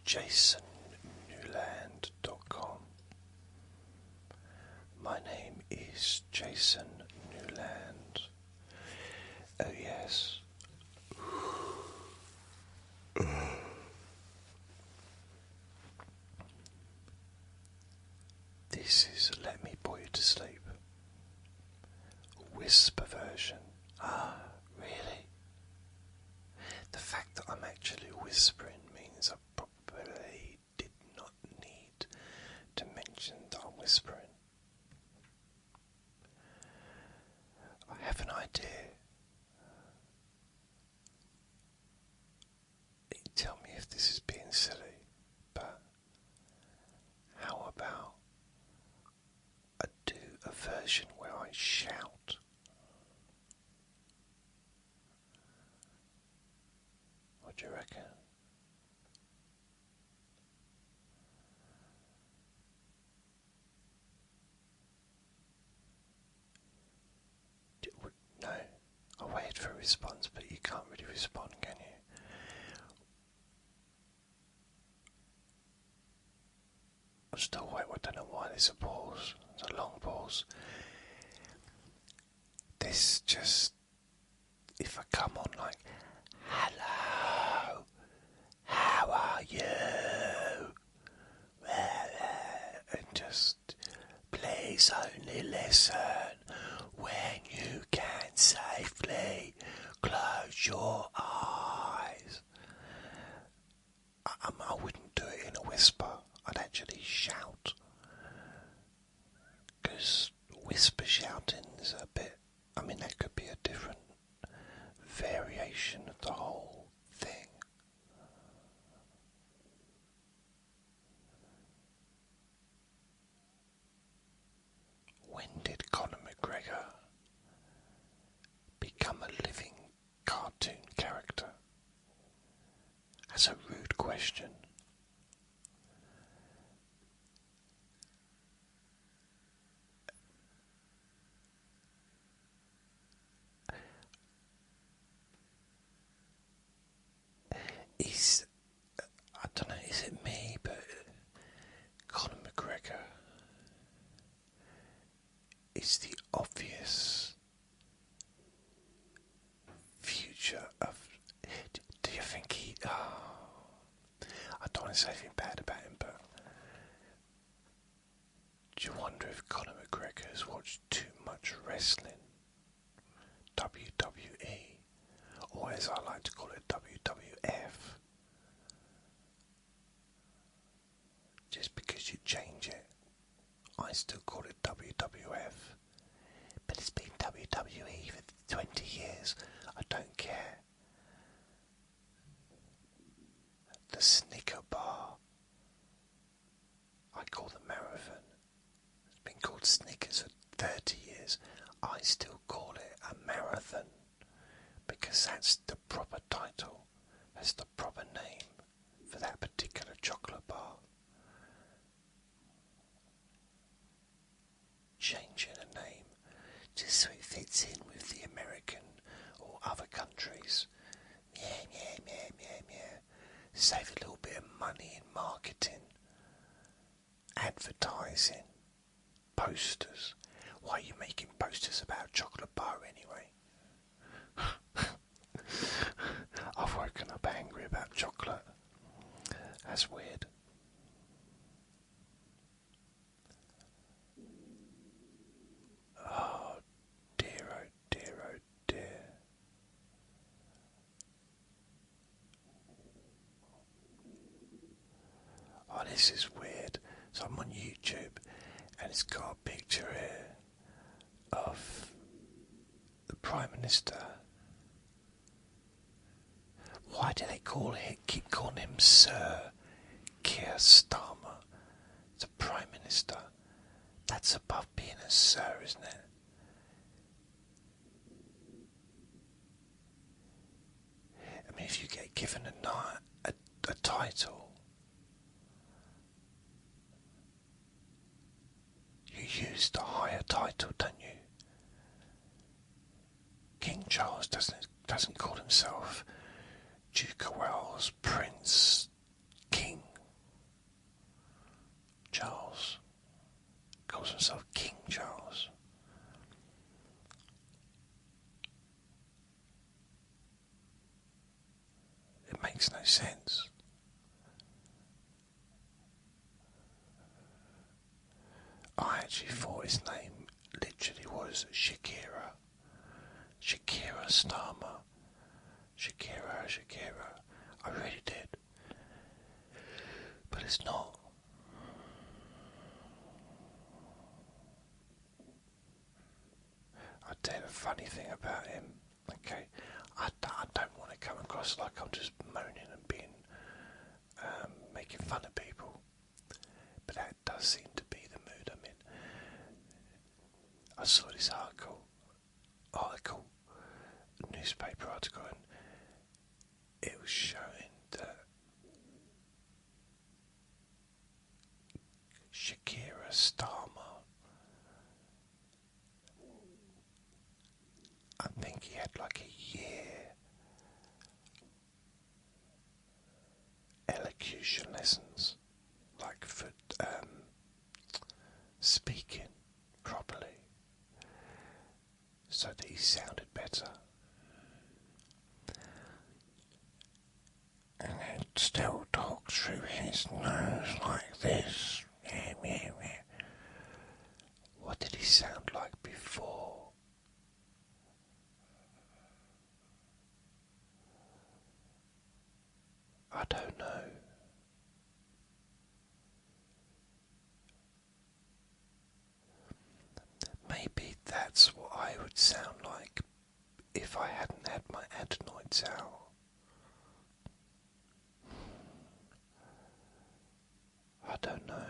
JasonNewland.com. My name is Jason Newland. Oh yes. This is Let Me Bore You to Sleep. Whisper version. Ah, really? The fact that I'm actually whispering means I probably did not need to mention that I'm whispering. I have an idea. You tell me if this is being silly, but how about I do a version where I shout? What do you reckon? No, I waited for a response, but you can't really respond, can you? I'm still waiting. I don't know why there's a pause. It's a long pause. This just, if I come on like, hello, how are you? And just, please only listen when you can safely close your eyes. I wouldn't do it in a whisper. I'd actually shout. Because whisper shouting is a bit, I mean, that could be a different variation of the whole thing. When did Conor McGregor become a living cartoon character? That's a rude question. I don't know, is it me, but Conor McGregor is the obvious future of. Do you think I don't want to say anything bad about him, but do you wonder if Conor McGregor has watched too much wrestling? WWE, or as I like to call it, WWF. Just because you change it, I still call it WWF. But it's been WWE for 20 years. I don't care. The Snicker bar, I call the marathon. It's been called Snickers for 30 years. I still call it a marathon because that's the proper title. That's the proper name for that particular chocolate bar. Changing a name just so it fits in with the American or other countries. Save a little bit of money in marketing, advertising, posters. Why are you making posters about a chocolate bar anyway? I've woken up angry about chocolate. That's weird. Oh dear, oh dear, oh dear. Oh, this is weird. So I'm on YouTube and it's got a picture here of the Prime Minister. Why do they keep calling him Sir Keir Starmer? It's a Prime Minister. That's above being a Sir, isn't it? I mean, if you get given a title, you use the higher title, don't you? King Charles doesn't call himself Duke of Wales, Prince, King, Charles. Calls himself King Charles. It makes no sense. I actually thought his name literally was Shakira. Shakira Starmer. Shakira. I really did. But it's not. I'll tell you a funny thing about him. Okay, I don't want to come across like I'm just moaning and being making fun of people, but that does seem to be the mood I'm in. I saw this newspaper article, and it was showing that Shakira Starmer, I think he had like a year elocution lessons, like for speaking properly, so that he sounded better. And then still talks through his nose like this. What did he sound like before? I don't know. Maybe that's what I would sound like if I hadn't had my adenoids out. I don't know.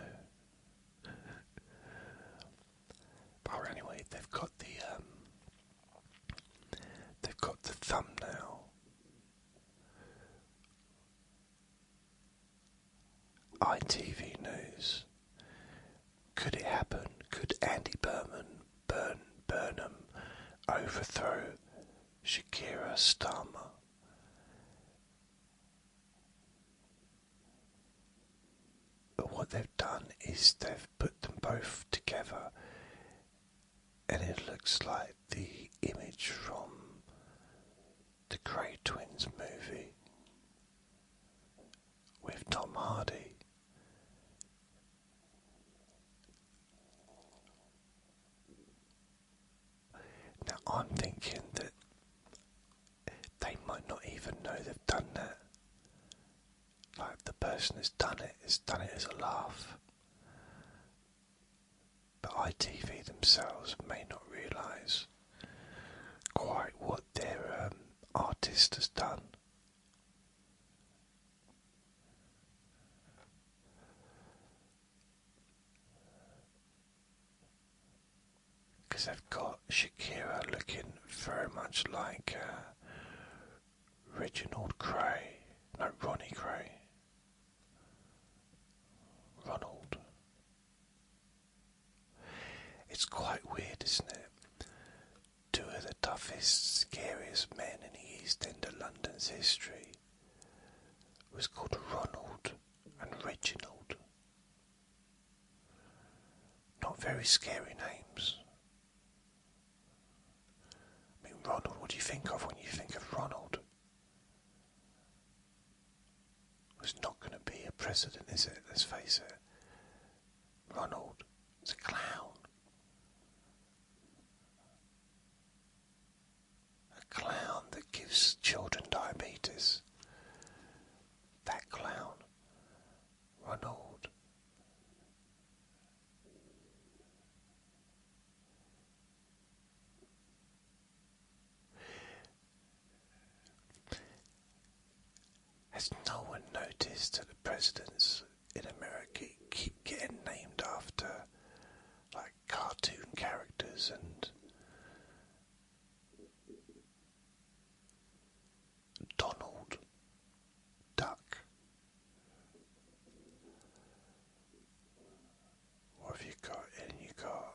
But anyway, they've got the thumbnail. ITV News. Could it happen? Could Andy Burnham overthrow Shakira Starmer? But what they've done is they've put them both together, and it looks like the image from the Grey Twins movie with Tom Hardy. Now I'm thinking that they might not even know they've done that. Like the person who's done it has done it as a laugh. But ITV themselves may not realise quite what their artist has done. Because they've got Shakira looking very much like Ronnie Gray. Ronald. It's quite weird, isn't it? Two of the toughest, scariest men in the East End of London's history was called Ronald and Reginald. Not very scary names. I mean, Ronald, what do you think of when you think of Ronald? Was not going to be a president, is it? Let's face it. Ronald is a clown. A clown that gives children diabetes. That clown. Ronald. Has no one noticed that the presidents in America keep getting named after like cartoon characters and Donald Duck? What have you got? And you got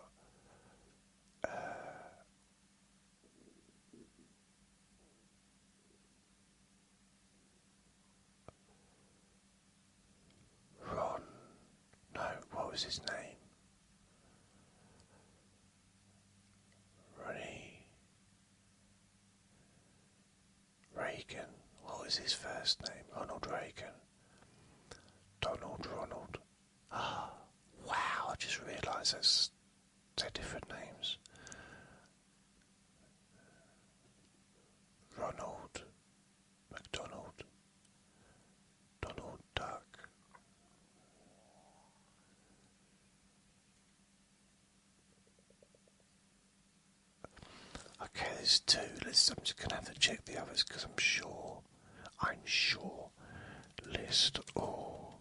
Ron. No, was his name? Reagan. What was his first name? Ronald Reagan. Ronald. Ah, wow, I just realised they're different names. Ronald McDonald. Donald Duck. Okay, there's two. I'm just going to have to check the others because I'm sure. List all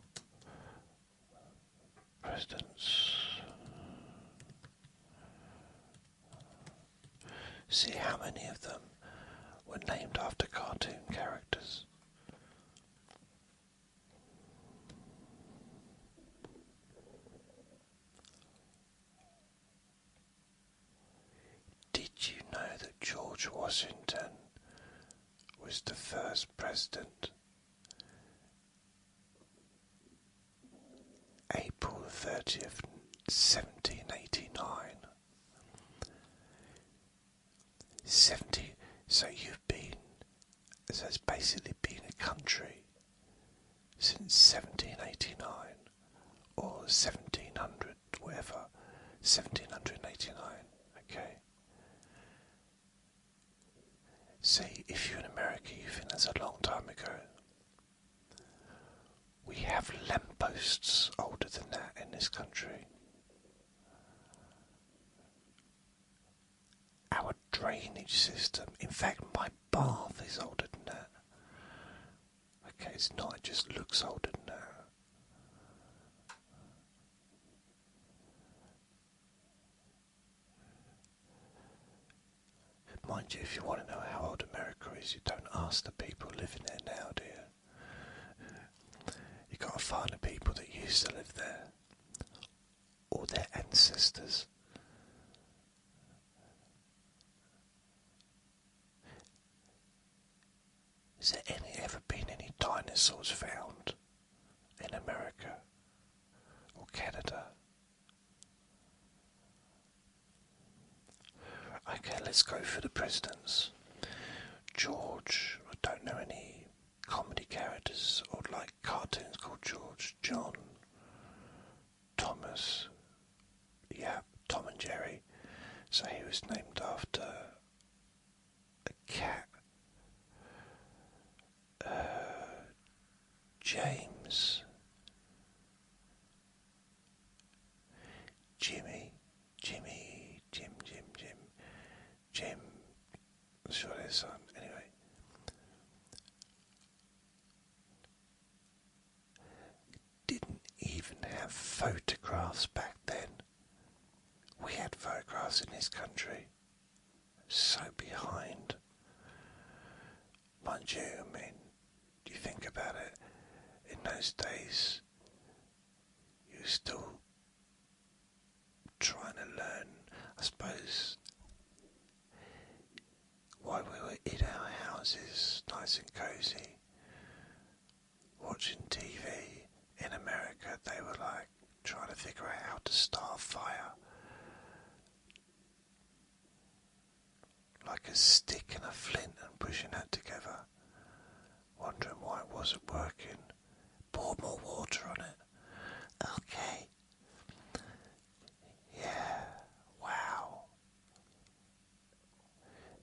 presidents. See how many of them were named after cartoon characters. Did you know that George Washington was the first president? April 30th, 1789. So it's basically been a country since 1789 or 1700, whatever, 1789, okay? See, if you're in America, you think that's a long time ago. We have lampposts older than that in this country. Our drainage system, in fact, my bath is older than that. Okay, it's not, it just looks older than that. Mind you, if you want to know how old America is, you don't ask the people living there now, do you? You've got to find the people that used to live there, or their ancestors. Has there ever been any dinosaurs found in America or Canada? Okay, let's go for the presidents. George, I don't know any comedy characters or like cartoons called George. John, Thomas, yeah, Tom and Jerry. So he was named after a cat. James, Jim, I'm sure there's some, anyway. Didn't even have photographs back then. We had photographs in this country. So behind. Mind you, I mean, you think about it, in those days, you were still trying to learn, I suppose, while we were in our houses, nice and cosy, watching TV. In America, they were like trying to figure out how to start a fire. Like a stick and a flint and pushing that together. Wondering why it wasn't working. Pour more water on it. Okay. Yeah. Wow.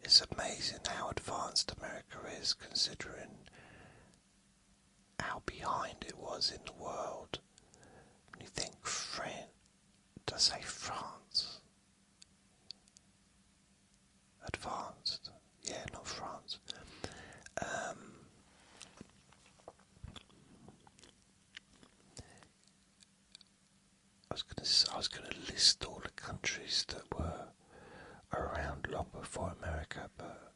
It's amazing how advanced America is considering how behind it was in the world. When you think did I say France? Advanced. Yeah, not France. I was going to list all the countries that were around long before America, but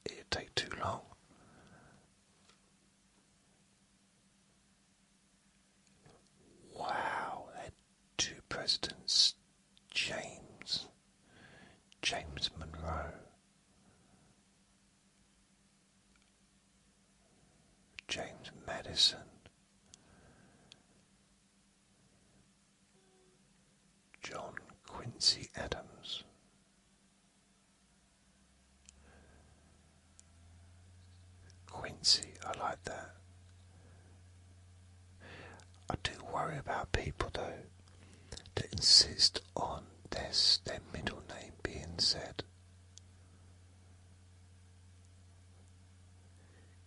it'd take too long. Wow, they had two presidents, James Monroe, James Madison, Quincy Adams. Quincy, I like that. I do worry about people though that insist on their middle name being said,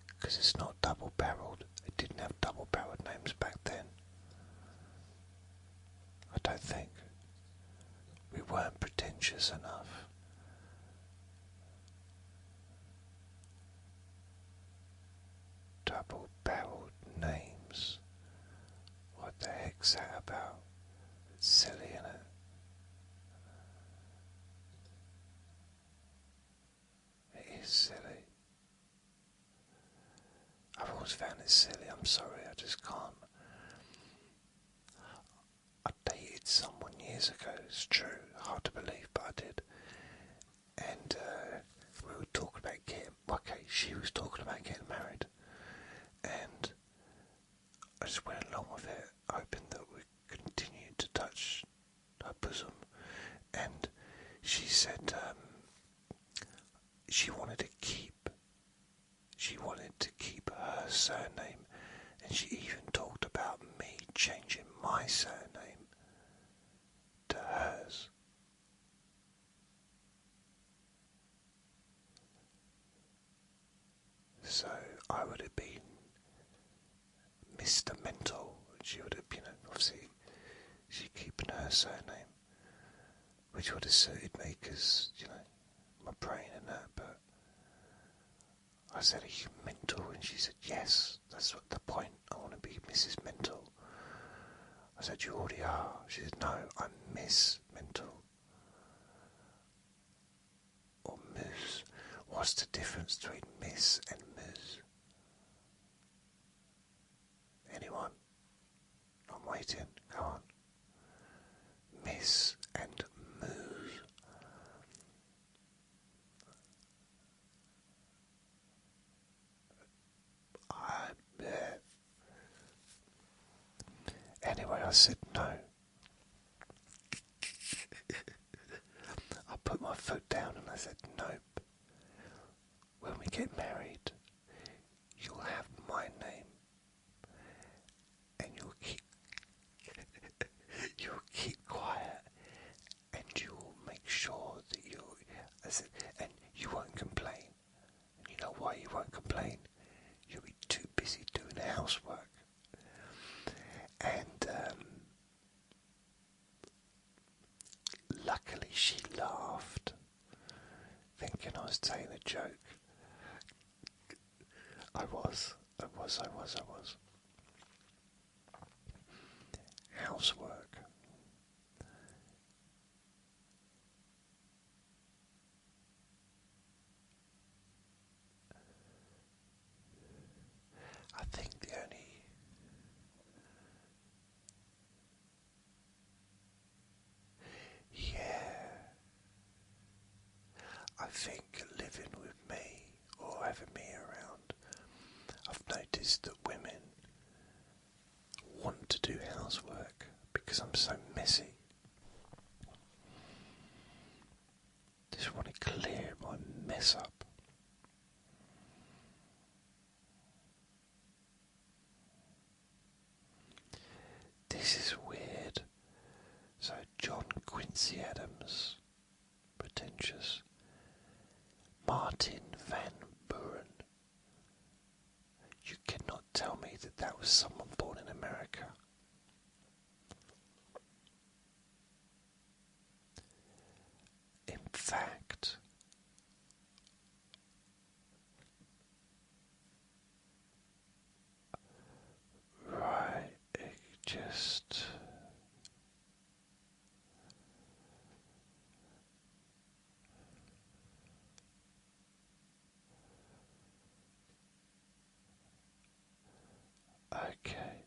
because it's not double-barreled. It didn't have double-barreled names back then. I don't think. We weren't pretentious enough. Double-barreled names. What the heck's that about? It's silly, isn't it? It is silly. I've always found it silly. I'm sorry, I just can't. I dated someone years ago, it's true, hard to believe, but I did. And we were talking about she was talking about getting married. And I just went along with it, hoping that we continued to touch her bosom. And she said she wanted to keep her surname, and she even talked about me changing my surname to hers. So I would have been Mr. Mental, and she would have been, obviously, she's keeping her surname, which would have suited me because, my brain and that, but I said, are you mental? And she said, yes, that's what the point, I want to be Mrs. Mental. I said, you already are. She said, no, I'm Miss Mental. Or Moose. What's the difference between Miss and Moose? Anyone? I'm waiting, go on. Miss and Moose. I bet. Anyway, I said no. I put my foot down and I said, nope. When we get married, you'll have my name. And you'll keep quiet. And you'll make sure that and you won't complain. And you know why you won't complain? You'll be too busy doing the housework. And luckily she laughed, thinking I was telling a joke. I was. Housework. I think the only I think living with me or having me around, I've noticed that women want to do housework because I'm so messy. Just want to clear my mess up. This is weird. So John Quincy Adams, pretentious. Martin Van Buren. You cannot tell me that was someone born in America. In fact, right, just okay.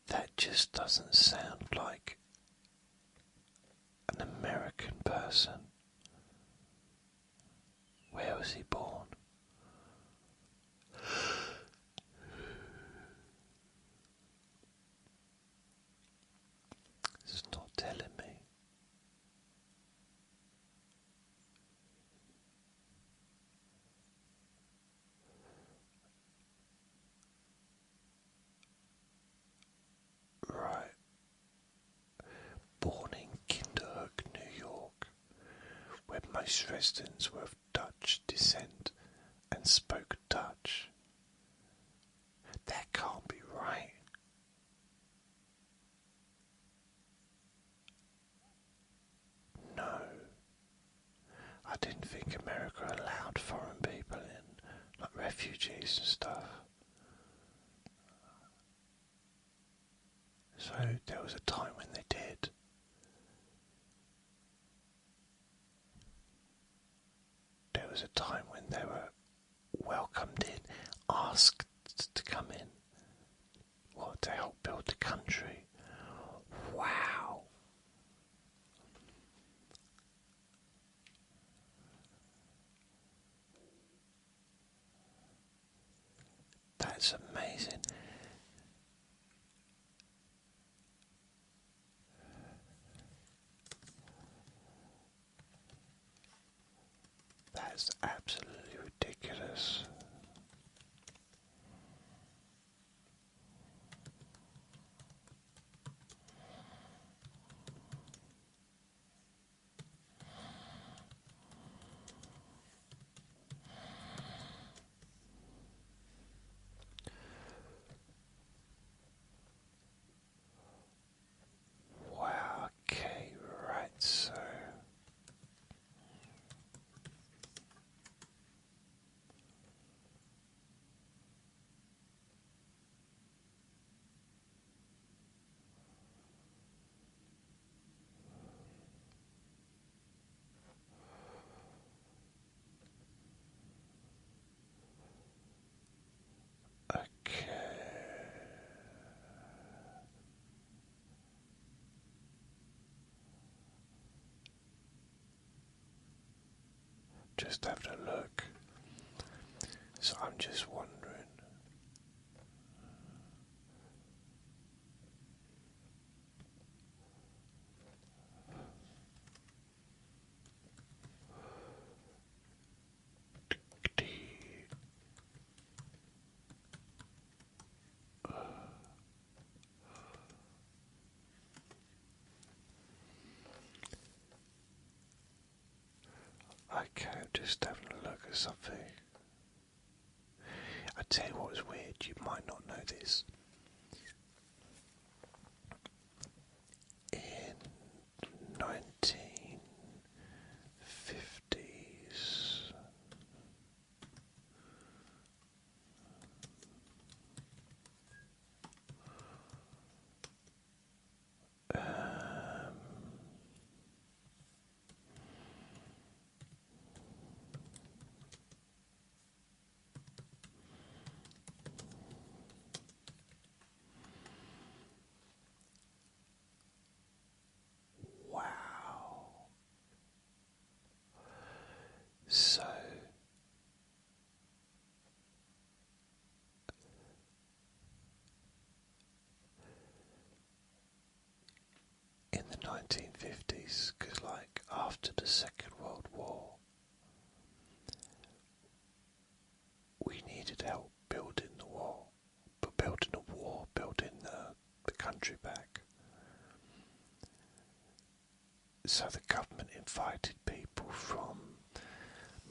That just doesn't sound like an American person. Where was he born? Most residents were of Dutch descent and spoke Dutch. That can't be right. No. I didn't think America allowed foreign people in, like refugees and stuff. So there was a time when they did. There was a time when they were welcomed in, asked to come in. What, to help build the country? Wow. That's amazing. That's absolutely ridiculous. Wow, okay, right, so okay. Just having a look. So I'm just wondering. Okay, I'm just having a look at something. I tell you what was weird, you might not know this. In 1950s, wow. So in the 1950s, because like after the Second World War, we needed help building the wall, but building a wall, building the country back. So the government invited people from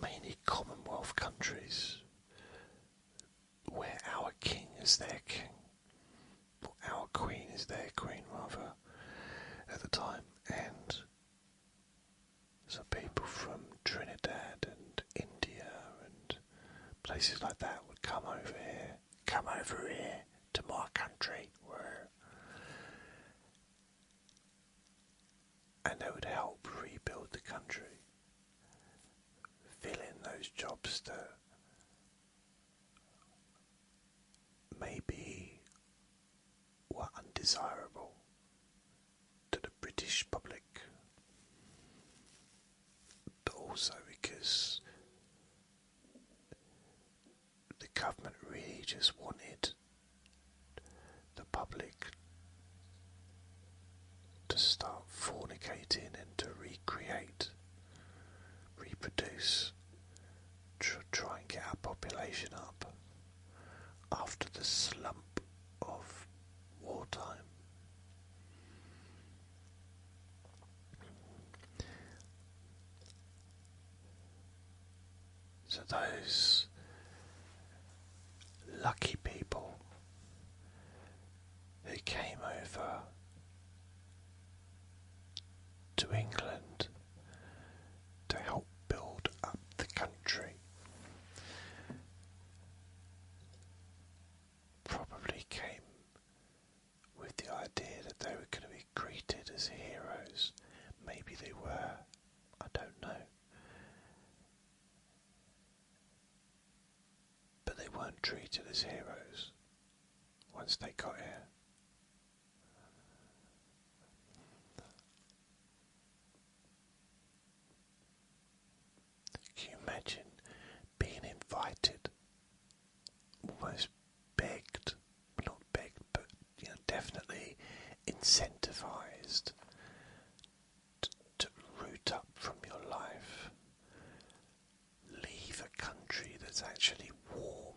mainly Commonwealth countries, where our king is their king, or our queen is their queen rather, at the time, and so people from Trinidad and India and places like that would come over here to my country, and they would help rebuild the country, fill in those jobs that maybe were undesirable to the British public, but also because the government really just wanted the public to start fornicating and to reproduce, try and get our population up after the slump of wartime. So those lucky people who came over to England to help build up the country probably came with the idea that they were going to be greeted as heroes. Maybe they were, I don't know. But they weren't treated as heroes once they got here. Can you imagine being invited, almost begged, not begged, but definitely incentivized to root up from your life, leave a country that's actually warm,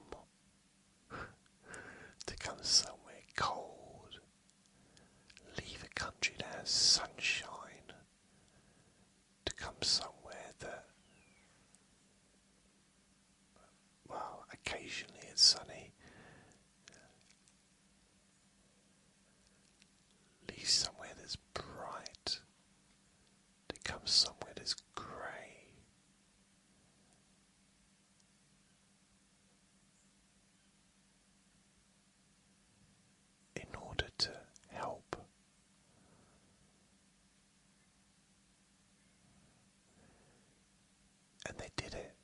to come somewhere cold, leave a country that has sunshine, to come somewhere that, well, occasionally it's sunny, leave somewhere that's bright, to come somewhere that's grey. In order to help. And they did it.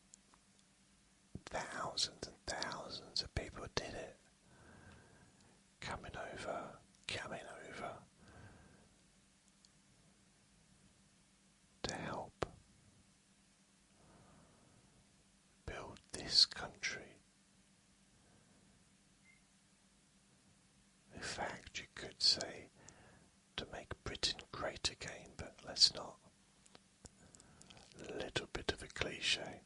Thousands and thousands of people did it. Coming over to help build this country. In fact, you could say to make Britain great again, but let's not. A little bit of a cliche.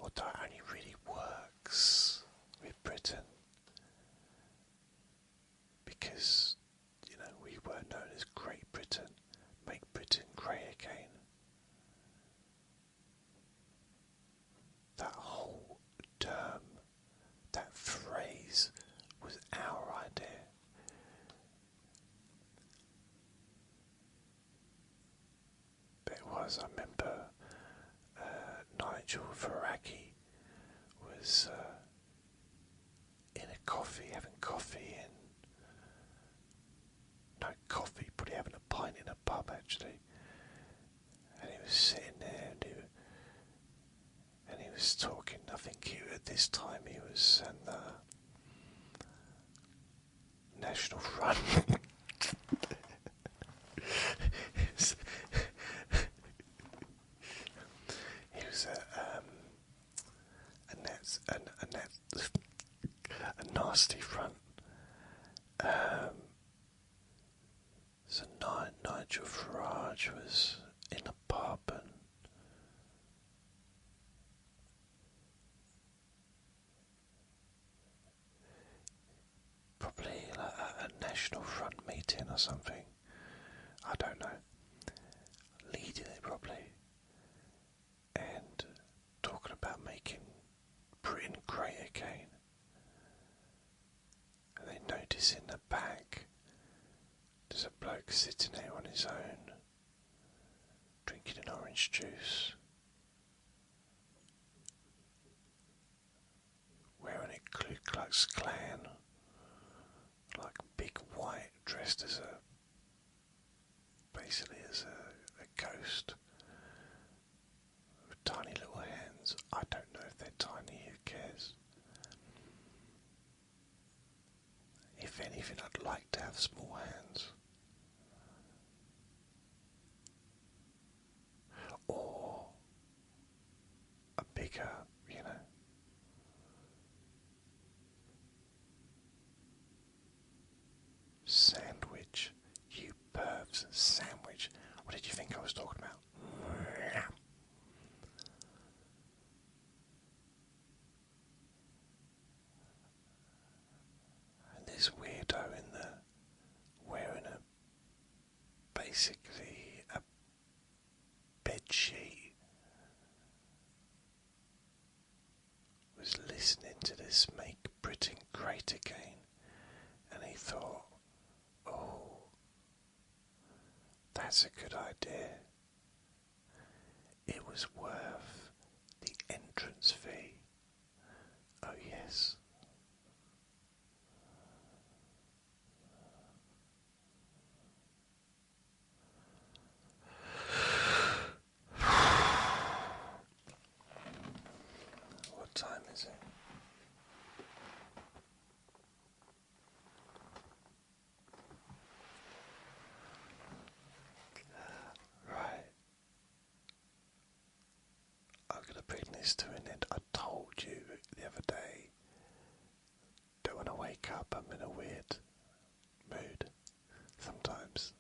Although it only really works with Britain because, we were known as Great Britain. Make Britain great again. That whole term, that phrase was our idea. But it was, I remember Nigel Farage was in a coffee, having coffee probably having a pint in a pub actually. And he was sitting there and he was talking. I think at this time he was in the National Front. He was a nasty front. So Nigel Farage was in a pub and probably like a National Front meeting or something. I don't know. Leading it probably. And talking about making Britain great again. And they notice in the back there's a bloke sitting there on his own, drinking an orange juice, wearing a Ku Klux Klan, like big white, dressed as basically as a ghost, with tiny little hands. I don't know if they're tiny, who cares? If anything, I'd like to have small hands. Or a bigger, sandwich. You pervs, sandwich. What did you think I was talking about? And this weirdo wearing basically a listening to this Make Britain Great Again, and he thought, oh, that's a good idea. It was worth the entrance fee. Oh yes. What time is it? Right. I'm going to bring this to an end. I told you the other day that when I wake up I'm in a weird mood sometimes.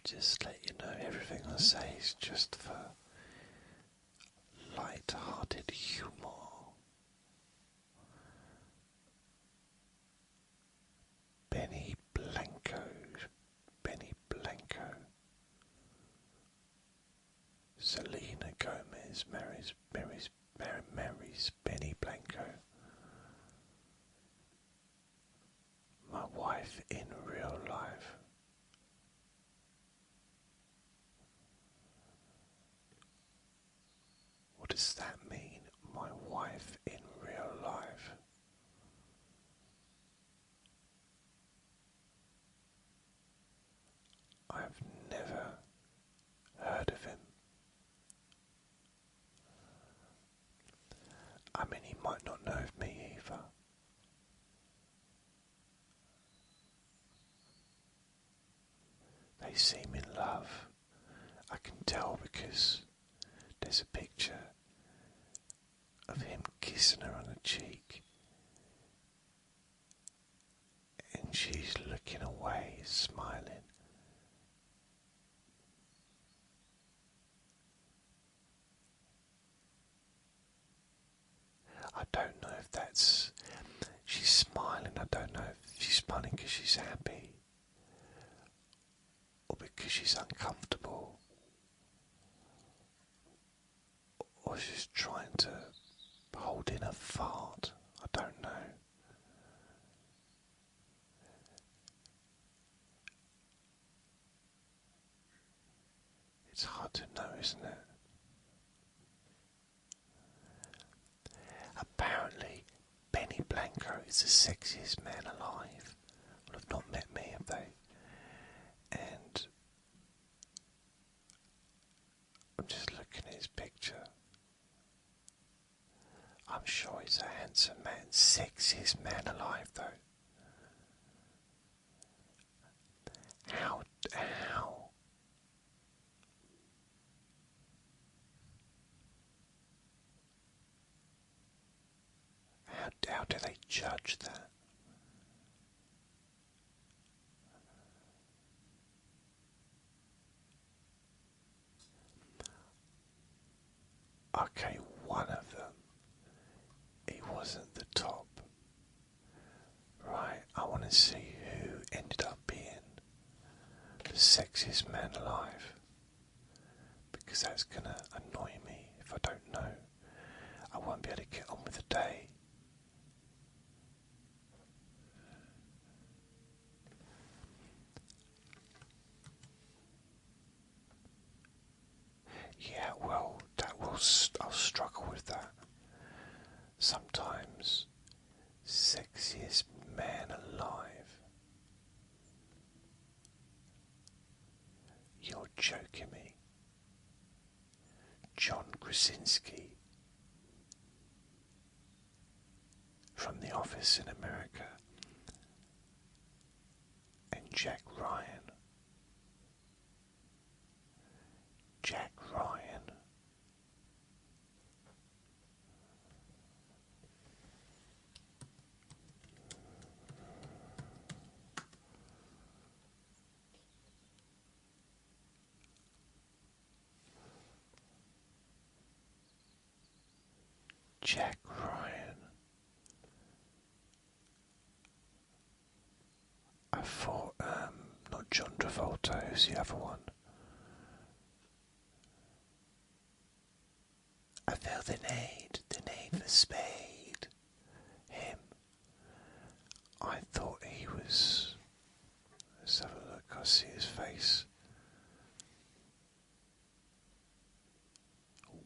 Just let you know, everything I say is just for light-hearted humour. Benny Blanco, Selena Gomez marries Benny Blanco. My wife in real life. What does that mean? My wife in real life. I've never heard of him. I mean, he might not know of me either. They seem in love. I can tell because there's a picture of him kissing her on the cheek, and she's looking away, smiling. I don't know if she's smiling. I don't know if she's smiling because she's happy or because she's uncomfortable, or she's trying to hold in a fart. I don't know. It's hard to know, isn't it? Apparently, Benny Blanco is the sexiest man alive. Well, have not met me, have they? And I'm just looking at his picture. I'm sure he's a handsome man, sexiest man alive, though. How do they judge that? Okay, one of them, he wasn't the top. Right, I want to see who ended up being the sexiest man alive, because that's gonna annoy me if I don't know. I won't be able to get on with the day. Yeah, well, I'll struggle with that. Sometimes, sexiest man alive. You're joking me. John Krasinski from The Office in America, and Jack Ryan. Jack Ryan. Jack Ryan. I thought, not John Travolta, who's the other one? I feel the need for speed. Him. I thought he was. Let's have a look, I see his face.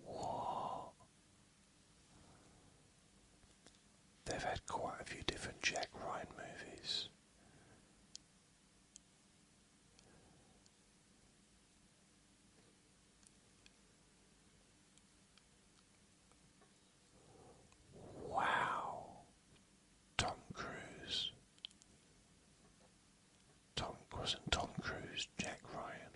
What? They've had quite a few different Jack Ryan movies. Wow. Tom Cruise. Wasn't Tom Cruise Jack Ryan?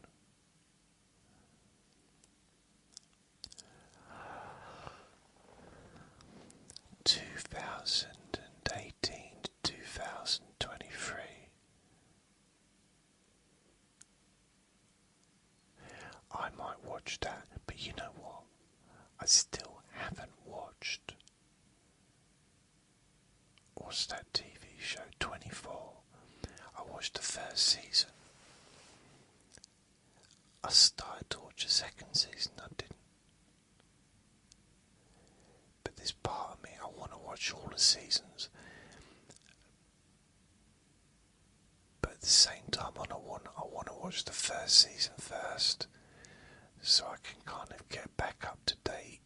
Two 2018 to 2023. I might watch that, but you know what? I still haven't watched. What's that TV show? 24. I watched the first season. I started to watch the second season, I didn't. But there's part of me, I want to watch all the seasons. But at the same time, I want to watch the first season first, so I can kind of get back up to date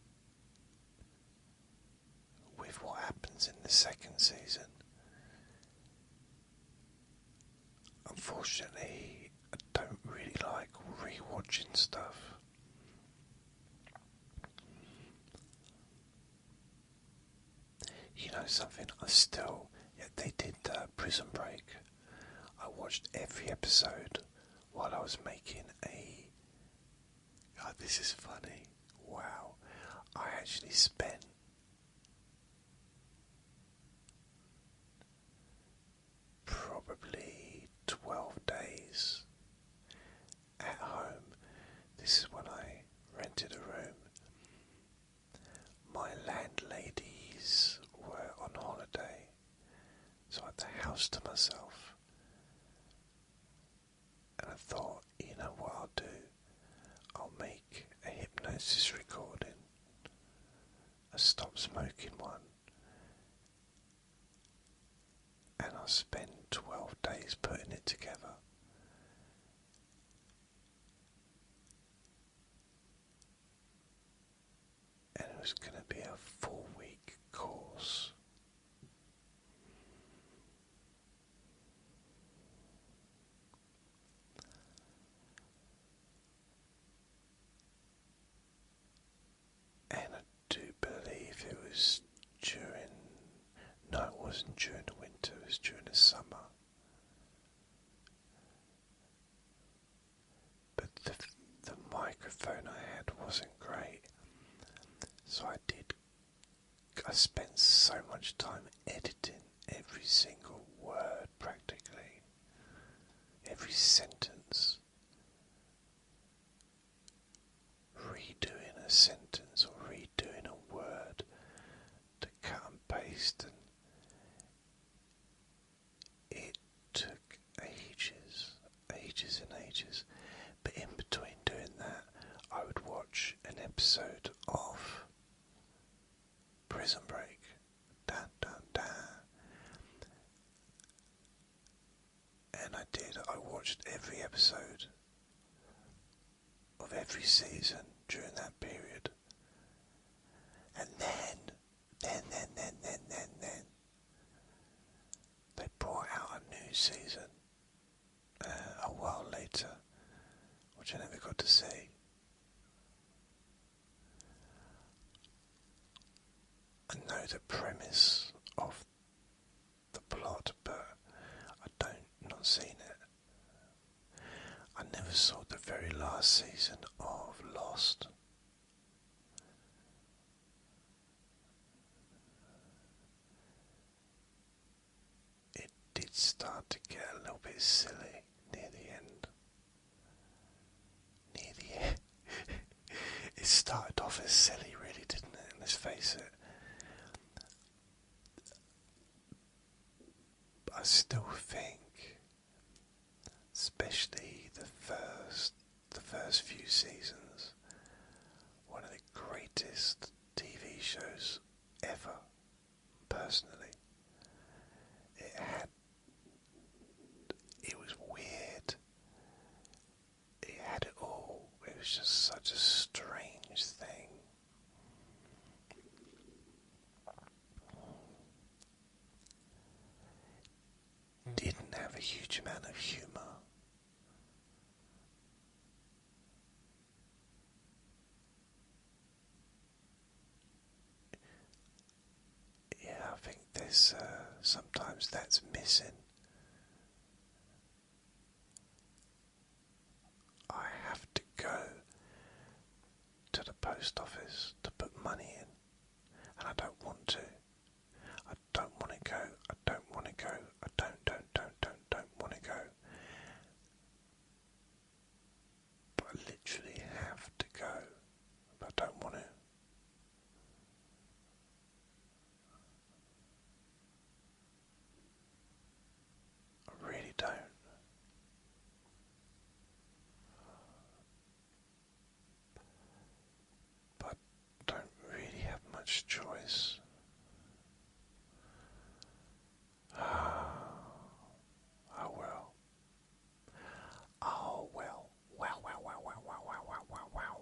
with what happens in the second season. Unfortunately, I don't really like rewatching stuff. You know something, they did Prison Break. I watched every episode while I was making God, this is funny. Wow. I actually spent probably 12 days at home. This is when I rented a room. My landladies were on holiday, so I had the house to myself. And I thought, you know what I'll do? I'll make a hypnosis recording, a stop smoking one, and I'll spend 12 days putting it together. And it was going to be a 4-week course. And I do believe it was no, it wasn't during the winter, it was during the summer. But the microphone I had wasn't great, so I spent so much time editing every single word practically, every sentence, redoing a sentence or redoing a word to cut and paste, and it took ages and ages. But in between doing that, I would watch an episode of Prison Break. Dun, dun, dun. And I watched every episode of every season during that period. And then they brought out a new season a while later, which I never got to see. I know the premise of the plot, but not seen it. I never saw the very last season of Lost. It did start to get a little bit silly near the end. It started off as silly, really, didn't it? Let's face it. But I still think, especially the first few seasons, one of the greatest was just such a strange thing. Didn't have a huge amount of humour. Yeah, I think there's sometimes that's missing. I have to go to the post office to put money in, and I don't want to. I don't want to go. I don't want to go. I don't want to go. But I literally have to go. But I don't want to. I really don't. But I don't really have much choice. Oh well. Oh well. Wow, wow, wow, wow, wow, wow, wow, wow, wow.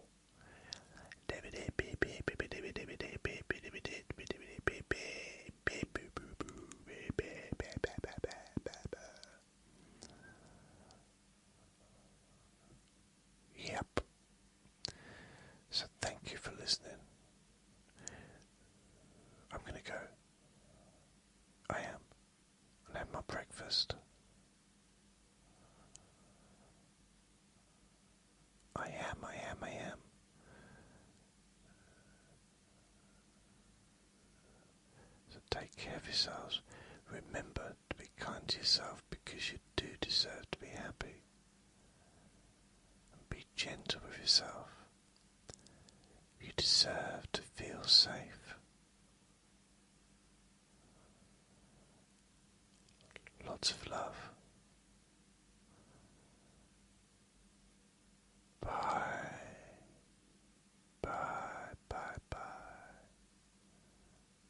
Yep. So thank you for listening. I'm gonna go. I am. And have my breakfast. I am. So take care of yourselves. Remember to be kind to yourself because you do deserve to be happy. And be gentle with yourself. You deserve to feel safe. Lots of love.